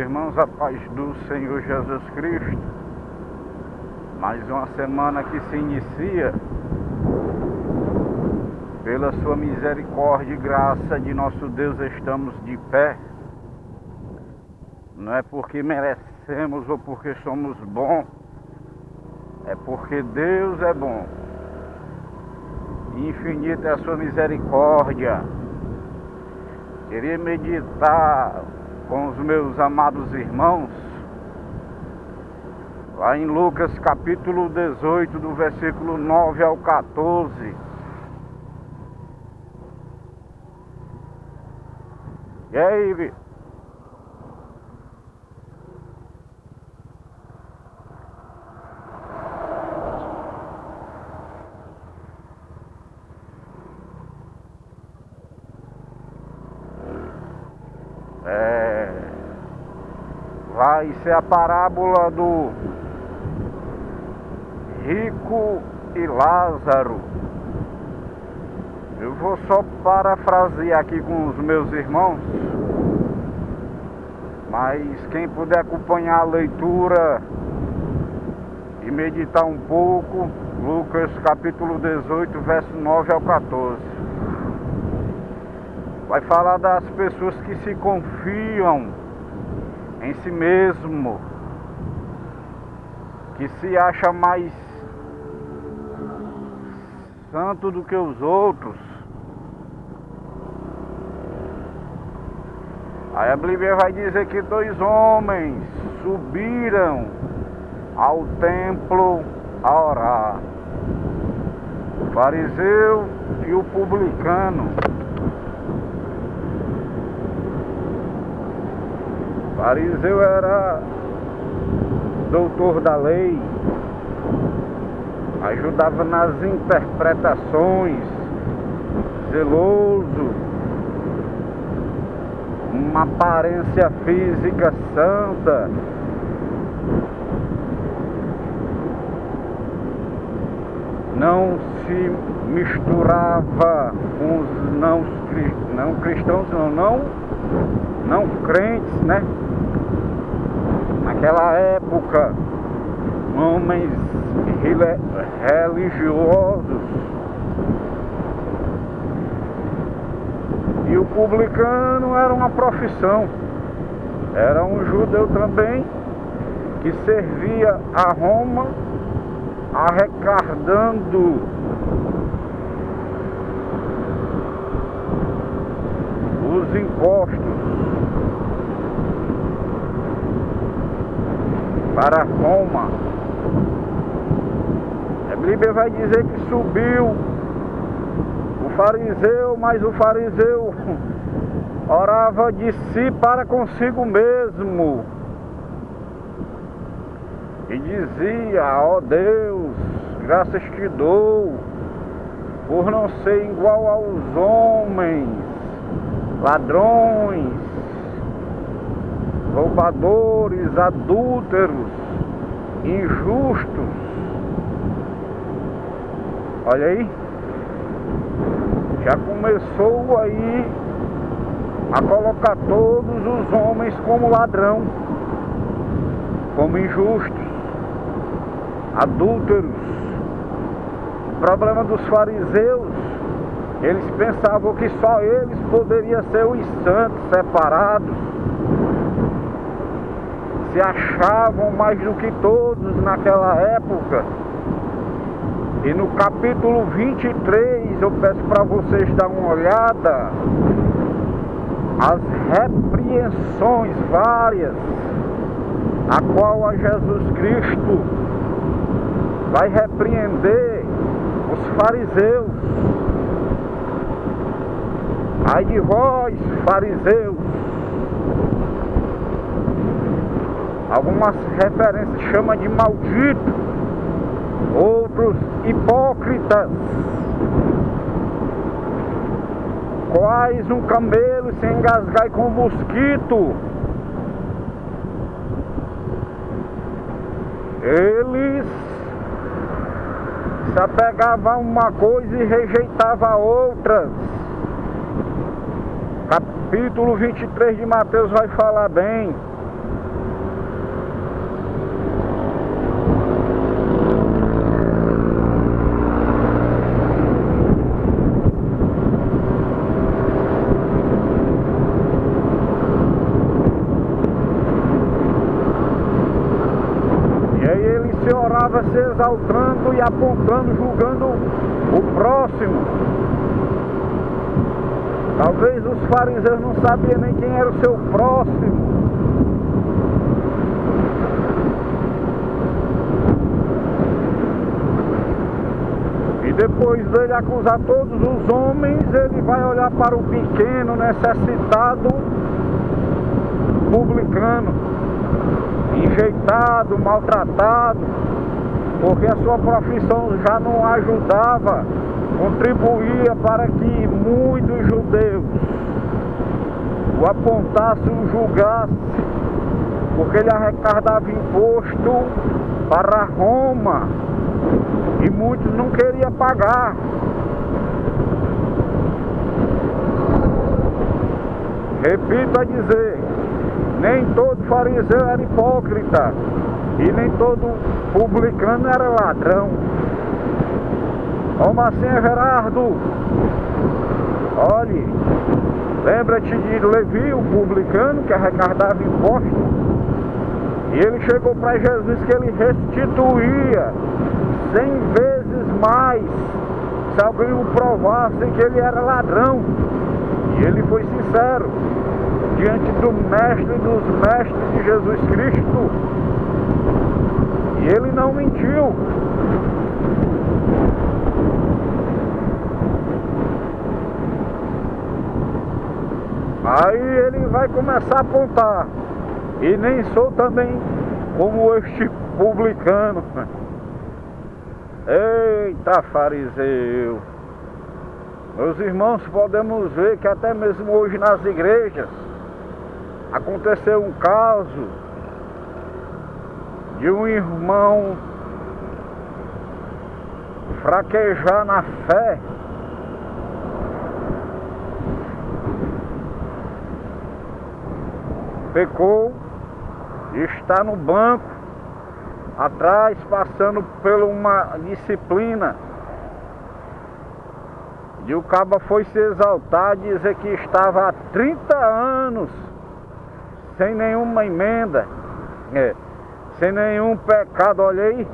irmãos, a paz do Senhor Jesus Cristo. Mais uma semana que se inicia. Pela sua misericórdia e graça de nosso Deus estamos de pé. Não é porque merecemos ou porque somos bons, é porque Deus é bom. Infinita é a sua misericórdia. Queria meditar com os meus amados irmãos lá em Lucas capítulo 18, do versículo 9 ao 14. E aí, Vitor? Vai ser a parábola do rico e Lázaro. Eu vou só parafrasear aqui com os meus irmãos, mas quem puder acompanhar a leitura e meditar um pouco, Lucas capítulo 18, verso 9 ao 14. Vai falar das pessoas que se confiam em si mesmo, que se acha mais santo do que os outros. Aí a Bíblia vai dizer que dois homens subiram ao templo a orar, o fariseu e o publicano. O fariseu era doutor da lei, ajudava nas interpretações, zeloso, uma aparência física santa. Não se misturava com os não cristãos, não crentes, né? Naquela época, homens religiosos. E o publicano era uma profissão, era um judeu também, que servia a Roma, arrecadando os impostos para Roma. A Bíblia vai dizer que subiu o fariseu, mas o fariseu orava de si para consigo mesmo e dizia: ó Deus, graças te dou por não ser igual aos homens, ladrões, roubadores, adúlteros, injustos. Olha aí, já começou aí a colocar todos os homens como ladrão, como injustos, adúlteros. O problema dos fariseus, eles pensavam que só eles poderiam ser os santos separados, se achavam mais do que todos naquela época. E no capítulo 23, eu peço para vocês dar uma olhada, as repreensões várias, a qual a Jesus Cristo vai repreender os fariseus. Ai de vós, fariseus. Algumas referências chamam de maldito, outros hipócritas, quais um camelo se engasgar com um mosquito. Eles se apegavam a uma coisa e rejeitavam a outras. Capítulo 23 de Mateus vai falar bem estava se exaltando e apontando, julgando o próximo. Talvez os fariseus não sabiam nem quem era o seu próximo. E depois dele acusar todos os homens, ele vai olhar para o pequeno, necessitado, publicano, enjeitado, maltratado, porque a sua profissão já não ajudava, contribuía para que muitos judeus o apontassem, o julgassem, porque ele arrecadava imposto para Roma e muitos não queriam pagar. Repito a dizer, nem todo fariseu era hipócrita e nem todo publicano era ladrão. Como assim, Gerardo? Olhe, lembra-te de Levi, o publicano, que arrecadava imposto? E ele chegou para Jesus que ele restituía 100 vezes mais se alguém o provasse que ele era ladrão. E ele foi sincero diante do mestre dos mestres de Jesus Cristo. E ele não mentiu. Aí ele vai começar a apontar. E nem sou também como este publicano. Eita, fariseu! Meus irmãos, podemos ver que até mesmo hoje nas igrejas aconteceu um caso de um irmão fraquejar na fé, pecou e está no banco atrás, passando por uma disciplina, e o caba foi se exaltar, dizer que estava há 30 anos sem nenhuma emenda, sem nenhum pecado. Olha aí,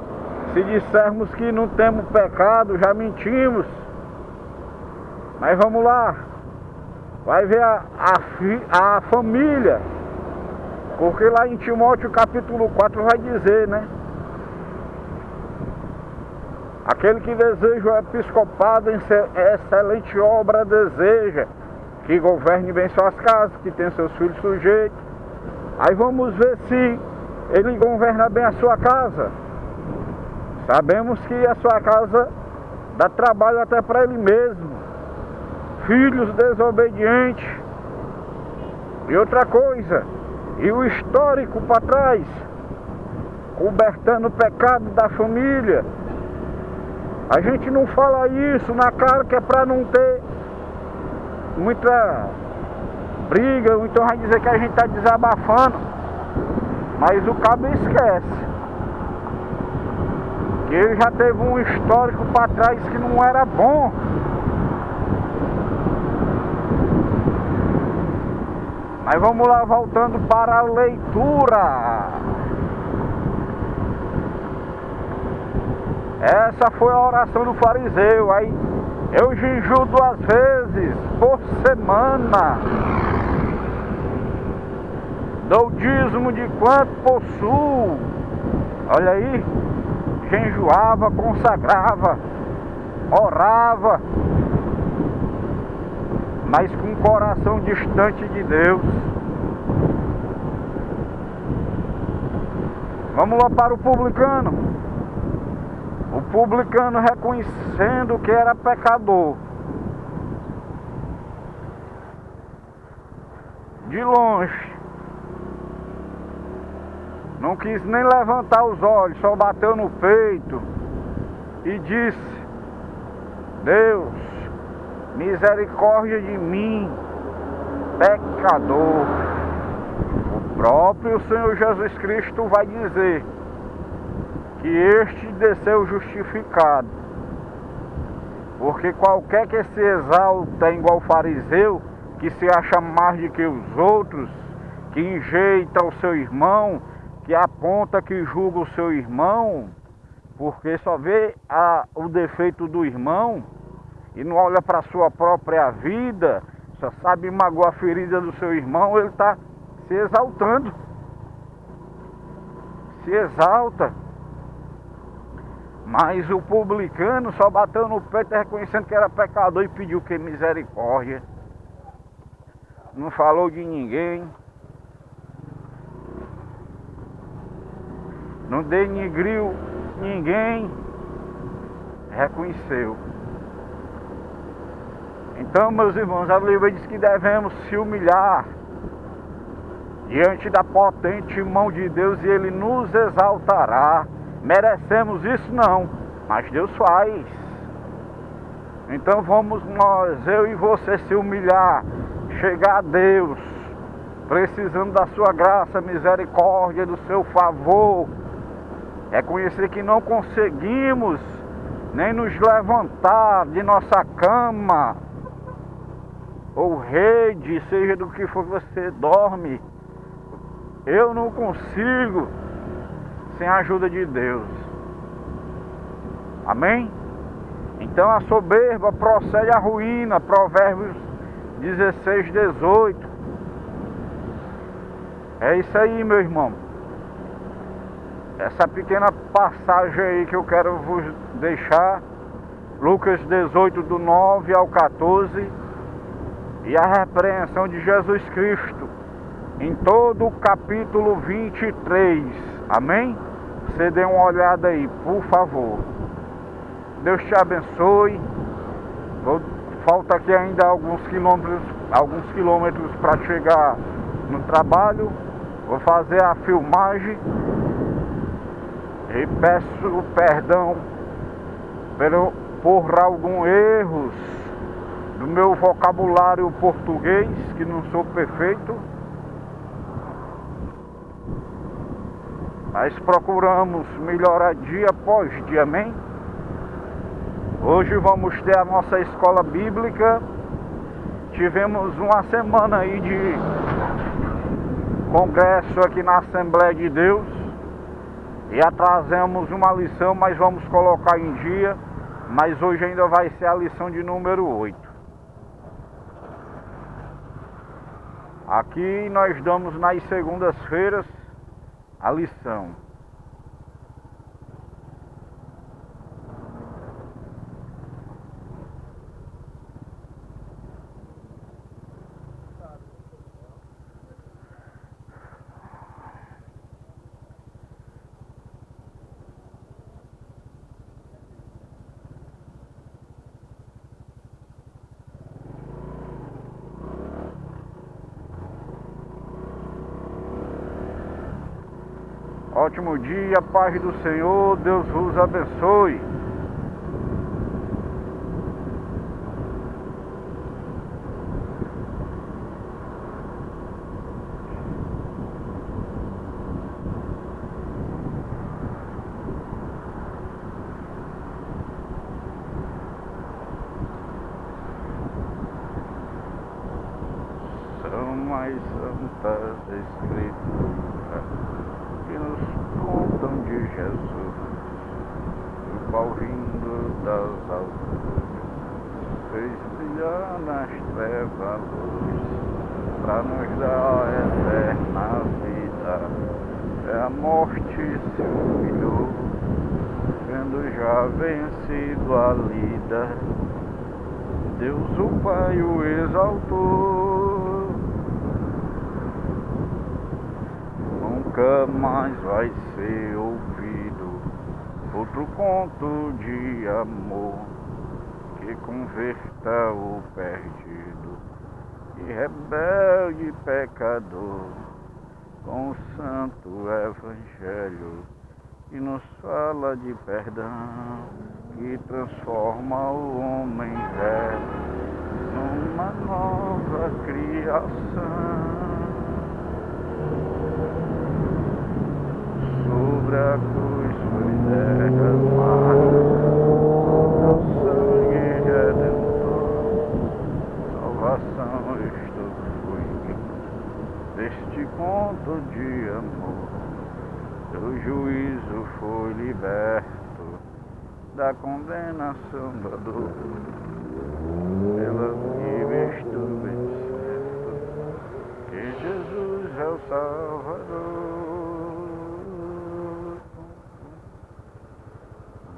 se dissermos que não temos pecado, já mentimos. Mas vamos lá, vai ver a família, porque lá em Timóteo capítulo 4 vai dizer, né? Aquele que deseja o episcopado em excelente obra deseja que governe bem suas casas, que tenha seus filhos sujeitos. Aí vamos ver se ele governa bem a sua casa. Sabemos que a sua casa dá trabalho até para ele mesmo. Filhos desobedientes. E outra coisa, e o histórico para trás, cobertando o pecado da família. A gente não fala isso na cara, que é para não ter muita briga, ou então vai dizer que a gente está desabafando. Mas o cabo esquece que ele já teve um histórico para trás que não era bom. Mas vamos lá, voltando para a leitura. Essa foi a oração do fariseu. Aí eu jejuo 2 vezes por semana, dou dízimo de quanto possuo. Olha aí, jejuava, consagrava, orava, mas com o coração distante de Deus. Vamos lá para o publicano. O publicano, reconhecendo que era pecador, de longe, não quis nem levantar os olhos, só bateu no peito e disse: Deus, misericórdia de mim, pecador. O próprio Senhor Jesus Cristo vai dizer que este desceu justificado, porque qualquer que se exalta igual fariseu, que se acha mais do que os outros, que enjeita o seu irmão, que aponta, que julga o seu irmão, porque só vê o defeito do irmão e não olha para a sua própria vida, só sabe magoar a ferida do seu irmão, ele está se exaltando. Se exalta. Mas o publicano só bateu no peito reconhecendo que era pecador e pediu que misericórdia. Não falou de ninguém. Não denigriu ninguém. Reconheceu. Então, meus irmãos, a Bíblia diz que devemos se humilhar diante da potente mão de Deus e Ele nos exaltará. Merecemos isso? Não, mas Deus faz. Então vamos nós, eu e você, se humilhar, chegar a Deus, precisando da sua graça, misericórdia, do seu favor. Reconhecer que não conseguimos nem nos levantar de nossa cama ou rede, seja do que for que você dorme. Eu não consigo sem a ajuda de Deus. Amém? Então a soberba procede à ruína. Provérbios 16, 18. É isso aí, meu irmão. Essa pequena passagem aí que eu quero vos deixar. Lucas 18, do 9 ao 14. E a repreensão de Jesus Cristo em todo o capítulo 23. Amém? Você dê uma olhada aí, por favor. Deus te abençoe. Falta aqui ainda alguns quilômetros para chegar no trabalho. Vou fazer a filmagem. E peço perdão por alguns erros do meu vocabulário português, que não sou perfeito. Mas procuramos melhorar dia após dia, amém? Hoje vamos ter a nossa escola bíblica. Tivemos uma semana aí de congresso aqui na Assembleia de Deus. E atrasamos uma lição, mas vamos colocar em dia. Mas hoje ainda vai ser a lição de número 8. Aqui nós damos nas segundas-feiras a lição. Ótimo dia, paz do Senhor, Deus vos abençoe. São as santas escrituras que nos contam de Jesus, o qual vindo das alturas fez brilhar nas trevas a luz, para nos dar a eterna vida. É a morte se humilhou, tendo já vencido a lida. Deus o Pai o exaltou, nunca mais vai ser ouvido outro conto de amor que converta o perdido e rebelde pecador com o santo evangelho que nos fala de perdão, que transforma o homem velho numa nova criação. Sobre a cruz foi derramado o sangue redentor, salvação estou fui deste conto de amor, do juízo foi liberto, da condenação da dor, pela que visto vencendo, que Jesus é o Salvador.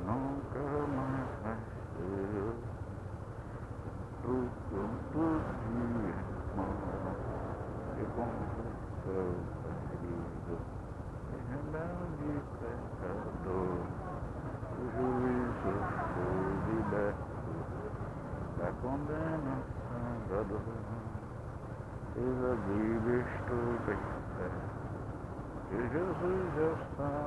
Nunca mais vai ser o canto de irmão que confessou ferido e rebelde pecador. O juízo foi liberto da condenação da dor, pela Bíblia estou bem certo que Jesus é o Salvador.